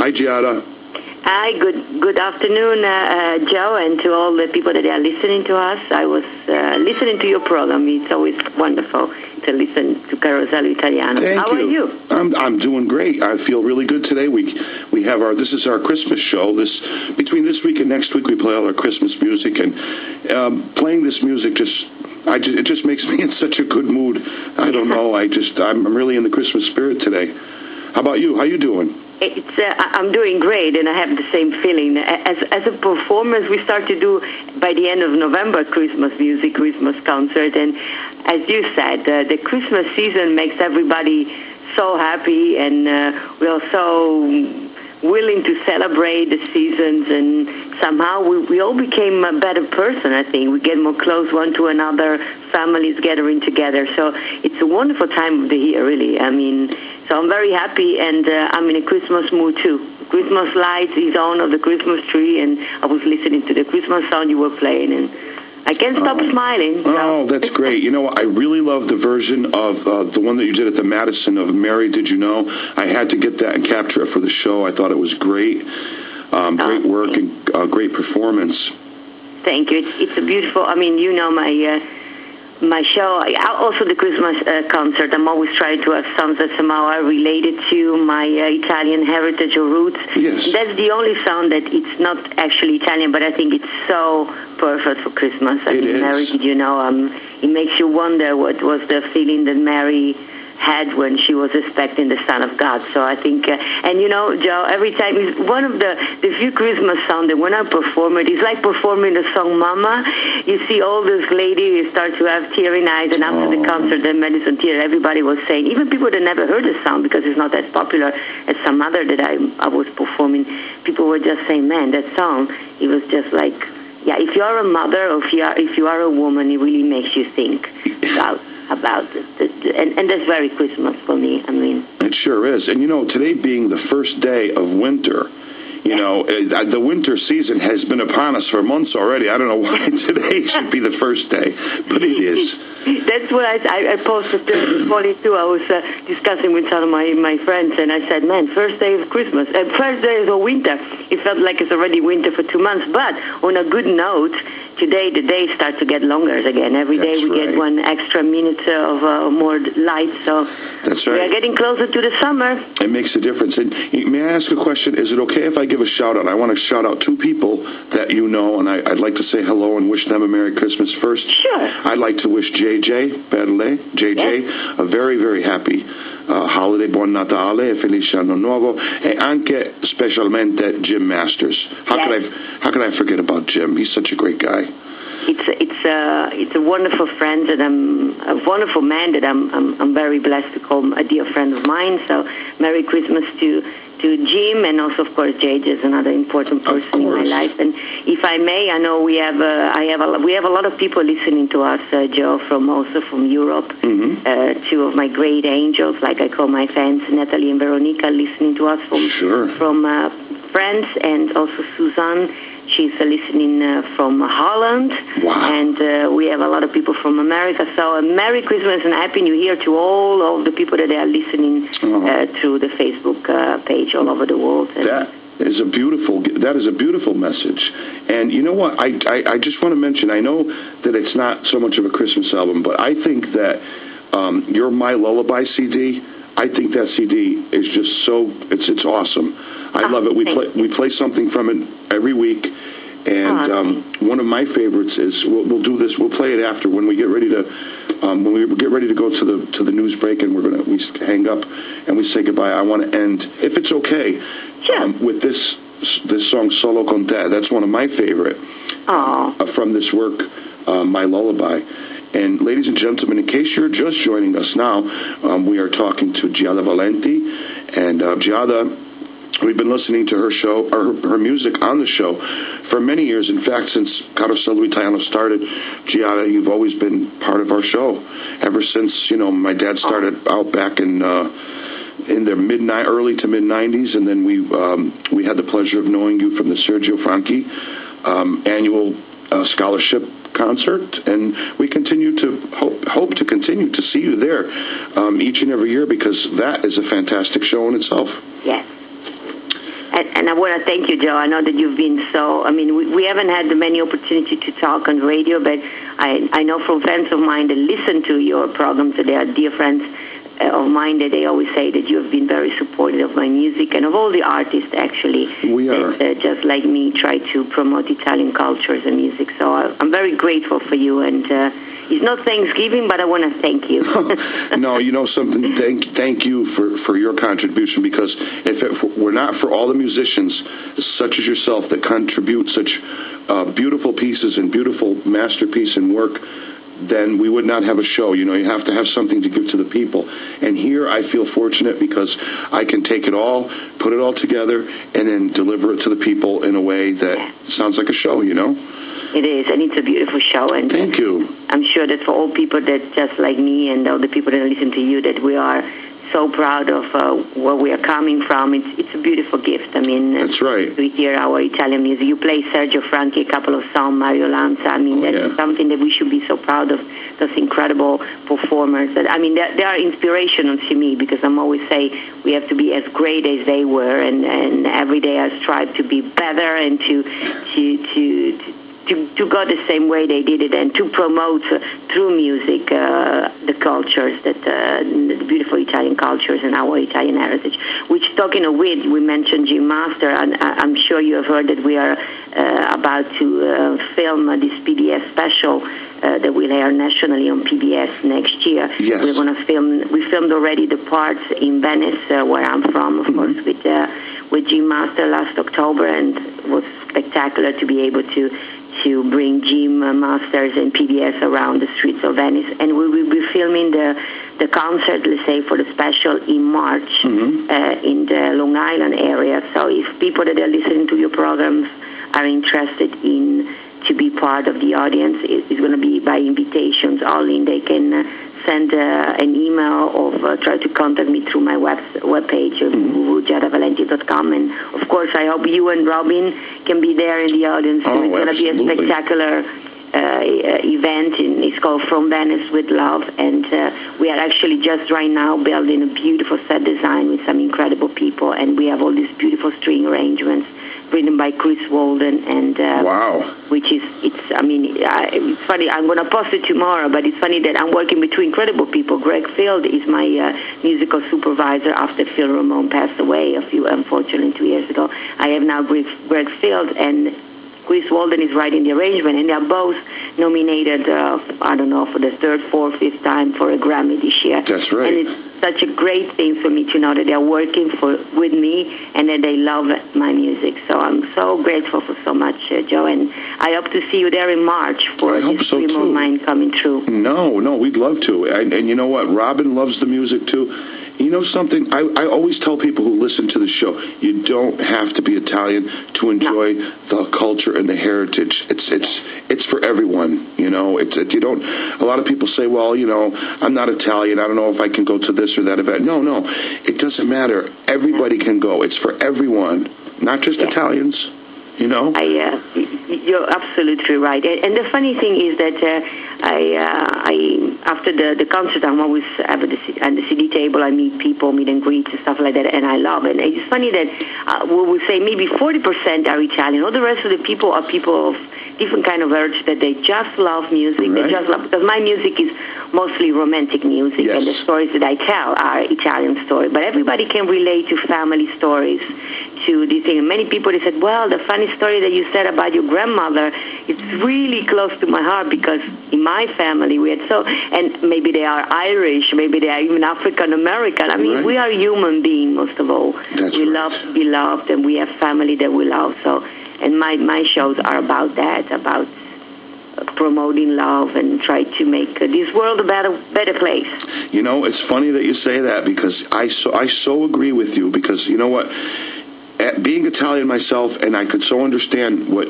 Hi, Giada. Hi, good afternoon, Joe, and to all the people that are listening to us. I was listening to your program. It's always wonderful to listen to Carosello Italiano. How are you? I'm doing great. I feel really good today. We have this is our Christmas show. Between this week and next week, we play all our Christmas music, and playing this music it just makes me in such a good mood. I don't know. I'm really in the Christmas spirit today. How about you? How you doing? I'm doing great, and I have the same feeling. As a performance, we start to do, by the end of November, Christmas music, Christmas concert. And as you said, the Christmas season makes everybody so happy, and we're so willing to celebrate the seasons. And somehow we all became a better person, I think. We get more close one to another, families gathering together. So it's a wonderful time of the year, really. I mean, so I'm very happy, and I'm in a Christmas mood, too. Christmas lights is on of the Christmas tree, and I was listening to the Christmas song you were playing, and I can't stop smiling. So. Oh, that's great. You know, I really love the version of the one that you did at the Madison of Mary, Did You Know? I had to get that and capture it for the show. I thought it was great. Great work and great performance. Thank you. It's a beautiful, I mean, you know, my show, also the Christmas concert, I'm always trying to have songs that somehow are related to my Italian heritage or roots. Yes. That's the only song that it's not actually Italian, but I think it's so perfect for Christmas. I mean, Mary, Did You Know? It makes you wonder what was the feeling that Mary had when she was expecting the Son of God. So I think, and you know, Joe, every time, it's one of the few Christmas songs that when I perform it, it's like performing the song Mama. You see all those ladies start to have teary eyes, and after the concert, the Madison Theater, everybody was saying, even people that never heard the song because it's not as popular as some other that I was performing, people were just saying, man, that song, it was just like, yeah, if you are a mother or if you are a woman, it really makes you think about it. And that's very Christmas for me. I mean, it sure is. And you know, today being the first day of winter, you know, the winter season has been upon us for months already. I don't know why today should be the first day, but it is. That's what I posted this morning too. I was discussing with some of my friends, and I said, man, first day of Christmas, first day of winter. It felt like it's already winter for 2 months. But on a good note, today the days start to get longer again. Every day we get 1 extra minute of more light. So that's right. We are getting closer to the summer. It makes a difference. And may I ask a question? Is it okay if I give a shout out? I want to shout out 2 people that you know, and I'd like to say hello and wish them a Merry Christmas first. Sure. I'd like to wish JJ Perle, a very, very happy holiday, Buon Natale, e Felice Anno Nuovo, e anche specialmente Jim Masters. How could I forget about Jim? He's such a great guy. It's a wonderful friend, and a wonderful man that I'm very blessed to call a dear friend of mine. So Merry Christmas to Jim, and also of course JJ is another important person in my life. And if I may, I know we have a lot of people listening to us, Joe, from Europe. Mm-hmm. 2 of my great angels, like I call my fans, Natalie and Veronica, listening to us from France, and also Suzanne. She's listening from Holland. Wow. And we have a lot of people from America. So a Merry Christmas and Happy New Year to all of the people that are listening through the Facebook page all over the world. That is a beautiful message. And you know what? I just want to mention, I know that it's not so much of a Christmas album, but I think that your My Lullaby CD, I think that CD is just so, it's awesome. I love it. We play something from it every week, and one of my favorites is we'll do this. We'll play it after when we get ready to go to the news break, and we hang up and we say goodbye. I want to end, if it's okay, with this song Solo Con Te. That's one of my favorite from this work, My Lullaby. And ladies and gentlemen, in case you're just joining us now, we are talking to Giada Valenti, and Giada, we've been listening to her show, or her music on the show for many years. In fact, since Carosello Italiano started, Giada, you've always been part of our show ever since, you know, my dad started out back in the early to mid 90s, and then we had the pleasure of knowing you from the Sergio Franchi annual scholarship concert, and we continue to hope to continue to see you there each and every year, because that is a fantastic show in itself. Yes. And I want to thank you, Joe. I know that you've been we haven't had many opportunity to talk on radio, but I know from friends of mine that listen to your programs that they are dear friends of mine, that they always say that you have been very supportive of my music and of all the artists, actually. We are. That, just like me, try to promote Italian cultures and music. So I'm very grateful for you, and it's not Thanksgiving, but I want to thank you. No, you know something, thank you for your contribution, because if it were not for all the musicians such as yourself that contribute such beautiful pieces and beautiful masterpiece and work, then we would not have a show. You know, you have to have something to give to the people. And here I feel fortunate because I can take it all, put it all together, and then deliver it to the people in a way that sounds like a show, you know? It is, and it's a beautiful show. And thank you. I'm sure that for all people that just like me and all the people that listen to you, that we are so proud of where we are coming from. It's a beautiful gift. I mean, that's right. We hear our Italian music. You play Sergio Franchi, a couple of songs, Mario Lanza. I mean, that's something that we should be so proud of, those incredible performers. That, I mean, they are inspirational to me, because I'm always say we have to be as great as they were, and every day I strive to be better and to go the same way they did it, and to promote through music the cultures, the beautiful Italian cultures and our Italian heritage. Which, talking of which, we mentioned Jim Master, and I'm sure you have heard that we are about to film this PBS special that will air nationally on PBS next year. Yes. We're going to film. We filmed already the parts in Venice, where I'm from, of course, with Jim Master last October, and it was spectacular to be able to bring Jim Masters and PBS around the streets of Venice. And we will be filming the concert, let's say, for the special in March in the Long Island area. So if people that are listening to your programs are interested in to be part of the audience, it's going to be by invitations only. They can send an email or try to contact me through my webpage, giadavalenti.com. And, of course, I hope you and Robin can be there in the audience. Oh, it's going to be a spectacular event. It's called From Venice with Love. And we are actually just right now building a beautiful set design with some incredible people. And we have all these beautiful string arrangements written by Chris Walden, and wow, which is it's funny. I'm going to post it tomorrow, but it's funny that I'm working with two incredible people. Greg Field is my musical supervisor after Phil Ramone passed away unfortunately 2 years ago. I have now Greg Field, and Chris Walden is writing the arrangement, and they are both nominated, I don't know, for the third, fourth, fifth time for a Grammy this year. That's right. And it's such a great thing for me to know that they're working with me and that they love my music. So I'm so grateful for so much, Joe, and I hope to see you there in March for this dream of mine coming true. No, we'd love to. And you know what? Robin loves the music, too. You know something? I always tell people who listen to the show, you don't have to be Italian to enjoy the culture and the heritage. It's for everyone. You know, you don't. A lot of people say, well, you know, I'm not Italian. I don't know if I can go to this or that event. No, it doesn't matter. Everybody can go. It's for everyone, not just Italians. You know, you're absolutely right. And the funny thing is that I after the concert, I'm always at the CD table. I meet people, meet and greet and stuff like that, and I love it. And it's funny that we would say maybe 40% are Italian. All the rest of the people are people of different kind of heritage that they just love music. Right. They just love, because my music is mostly romantic music, and the stories that I tell are Italian stories. But everybody can relate to family stories, to this thing. And many people, they said, well, the funny story that you said about your grandmother, it's really close to my heart, because in my family we had and maybe they are Irish, maybe they are even African American. I mean, we are human beings most of all. We love to be loved, and we have family that we love. So, and my shows are about that, about promoting love and try to make this world a better place. You know, it's funny that you say that, because I so agree with you, because you know what? Being Italian myself, and I could so understand what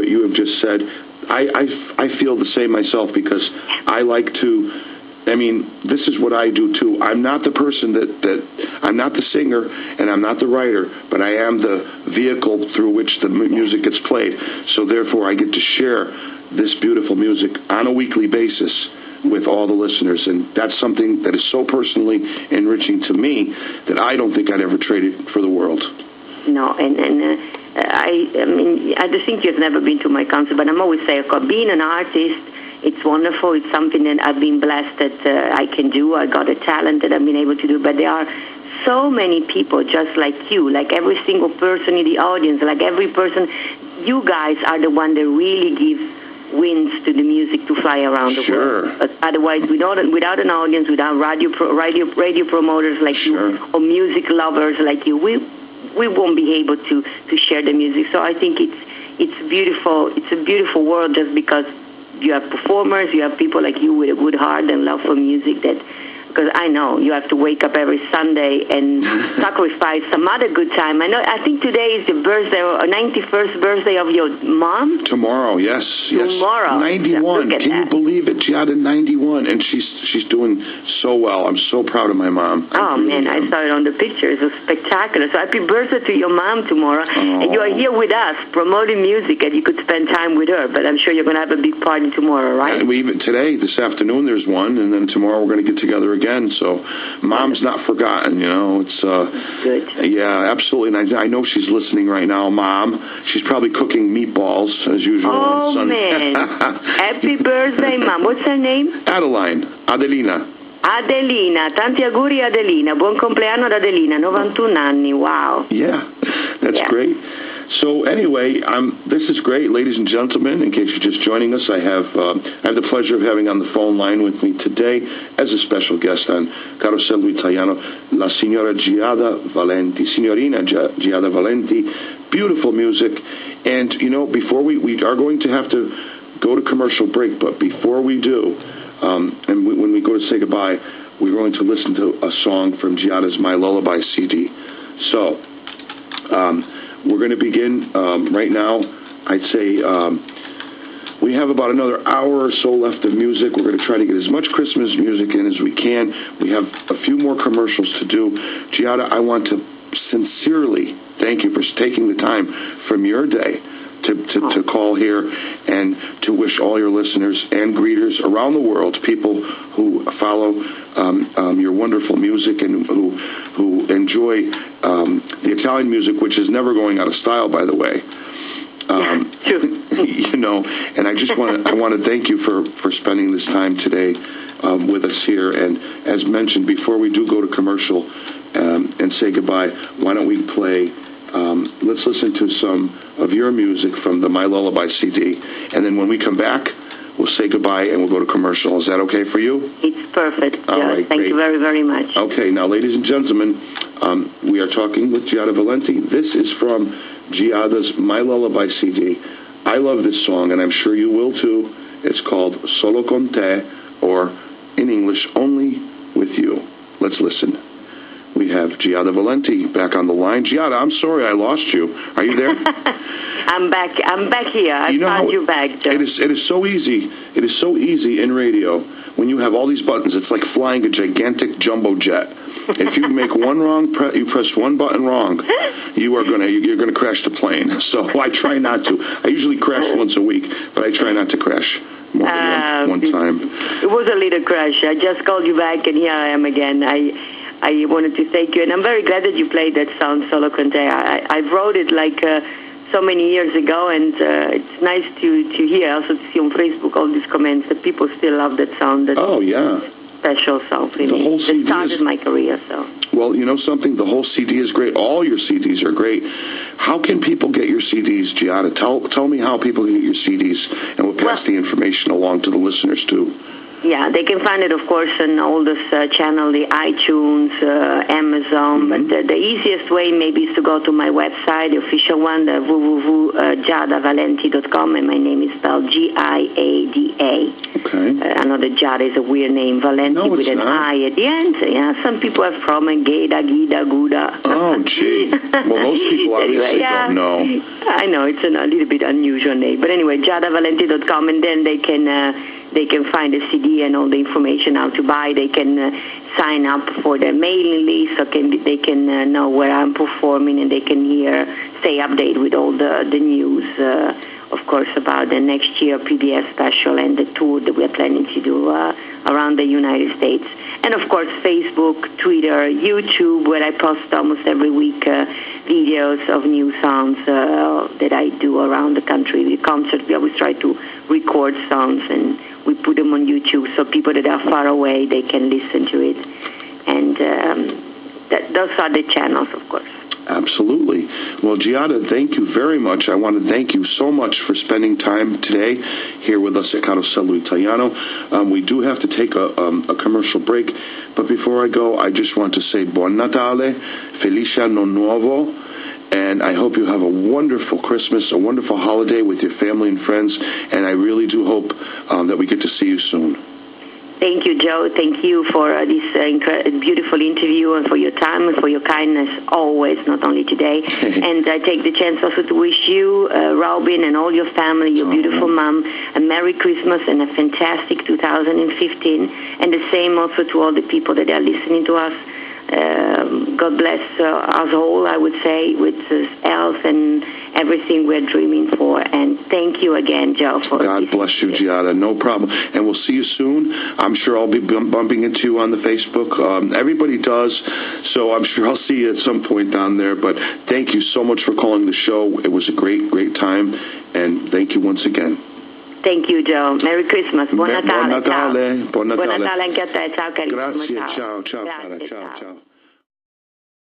you have just said, I feel the same myself, because I like to, I mean, this is what I do too. I'm not the person that I'm not the singer and I'm not the writer, but I am the vehicle through which the music gets played. So therefore I get to share this beautiful music on a weekly basis with all the listeners, and that's something that is so personally enriching to me that I don't think I'd ever trade it for the world. I just think you've never been to my concert, but I'm always saying, being an artist, it's wonderful. It's something that I've been blessed that I can do. I got a talent that I've been able to do, but there are so many people just like you, like every single person in the audience, like every person. You guys are the one that really give wings to the music to fly around the world. But otherwise, without an audience, without radio promoters like you, or music lovers like you, we won't be able to share the music. So I think it's beautiful. It's a beautiful world just because you have performers, you have people like you with a good heart and love for music because I know you have to wake up every Sunday and sacrifice some other good time. I think today is the birthday, or 91st birthday of your mom? Tomorrow, yes. Tomorrow. 91. Can you believe it? Giada, 91. And she's doing so well. I'm so proud of my mom. I saw it on the picture. It was spectacular. So happy birthday to your mom tomorrow. Oh. And you are here with us promoting music, and you could spend time with her. But I'm sure you're going to have a big party tomorrow, right? And even today, this afternoon, there's one. And then tomorrow we're going to get together again. So mom's not forgotten, It's good. Yeah, absolutely. And I know she's listening right now, Mom. She's probably cooking meatballs as usual. Oh, man. Happy birthday, Mom. What's her name? Adelina. Adelina, tanti auguri Adelina. Buon compleanno ad Adelina, 91 anni. Wow. Yeah, that's great. So anyway, this is great, ladies and gentlemen. In case you're just joining us, I have the pleasure of having on the phone line with me today as a special guest on Carosello Italiano, la signora Giada Valenti, signorina Giada Valenti. Beautiful music. And, before we are going to have to go to commercial break, but before we do, when we go to say goodbye, we're going to listen to a song from Giada's My Lullaby CD. So, we're going to begin right now. I'd say we have about another hour or so left of music. We're going to try to get as much Christmas music in as we can. We have a few more commercials to do. Giada, I want to sincerely thank you for taking the time from your day to call here and to wish all your listeners and greeters around the world, people who follow your wonderful music and who enjoy the Italian music, which is never going out of style, by the way. And I just want to thank you for spending this time today with us here. And as mentioned, before we do go to commercial and say goodbye, why don't we play? Let's listen to some of your music from the My Lullaby CD, and then when we come back, we'll say goodbye and we'll go to commercial. Is that okay for you? It's perfect. All right, thank you very, very much. Okay, now, ladies and gentlemen, we are talking with Giada Valenti. This is from Giada's My Lullaby CD. I love this song, and I'm sure you will too. It's called Solo con te, or in English, Only with You. Let's listen. We have Giada Valenti back on the line. Giada, I'm sorry I lost you. Are you there? I'm back here. I found you back, Joe. It is so easy. It is so easy in radio when you have all these buttons. It's like flying a gigantic jumbo jet. If you make one wrong, you press one button wrong, you're gonna crash the plane. So I try not to. I usually crash once a week, but I try not to crash more than one time. It was a little crash. I just called you back, and here I am again. I wanted to thank you, and I'm very glad that you played that song, Solo con te. I wrote it so many years ago, and it's nice to hear, also to see on Facebook all these comments that people still love that song. Special song for me. The whole CD started my career, so. Well, you know something? The whole CD is great. All your CDs are great. How can people get your CDs, Giada? Tell me how people can get your CDs, and we'll pass the information along to the listeners, too. Yeah, they can find it, of course, on all this channel, the iTunes, Amazon. But the easiest way maybe is to go to my website, the official one, the www.giadavalenti.com, and my name is spelled Giada. Okay. I know that Giada is a weird name, Valenti with an I at the end. Yeah, some people have problem, Geda, Guda. Oh, gee. Well, most people obviously don't know. I know, it's a little bit unusual name. But anyway, giadavalenti.com, and then they can find the CD and all the information how to buy. They can sign up for the mailing list, so they can know where I'm performing, and they can stay updated with all the news of course, about the next year PBS special and the tour that we are planning to do around the United States. And, of course, Facebook, Twitter, YouTube, where I post almost every week videos of new songs that I do around the country. The concert, we always try to record songs, and we put them on YouTube so people that are far away, they can listen to it. And those are the channels, of course. Absolutely. Well, Giada, thank you very much. I want to thank you so much for spending time today here with us at Carosello Italiano. We do have to take a commercial break, but before I go, I just want to say Buon Natale, Felice Anno Nuovo, and I hope you have a wonderful Christmas, a wonderful holiday with your family and friends, and I really do hope that we get to see you soon. Thank you, Joe. Thank you for this beautiful interview and for your time and for your kindness always, not only today. And I take the chance also to wish you, Robin, and all your family, your beautiful mom, a Merry Christmas and a fantastic 2015. And the same also to all the people that are listening to us. God bless us all, I would say, with health and everything we're dreaming for. And thank you again, Joe. For God bless you, Giada. No problem. And we'll see you soon. I'm sure I'll be bumping into you on the Facebook. Everybody does, so I'm sure I'll see you at some point down there. But thank you so much for calling the show. It was a great, great time. And thank you once again. Thank you, Joe. Merry Christmas. Buon Natale. Buon Natale. Buon Natale anche a te. Ciao, carissimo. Grazie. Ciao. Ciao, Grazie, ciao.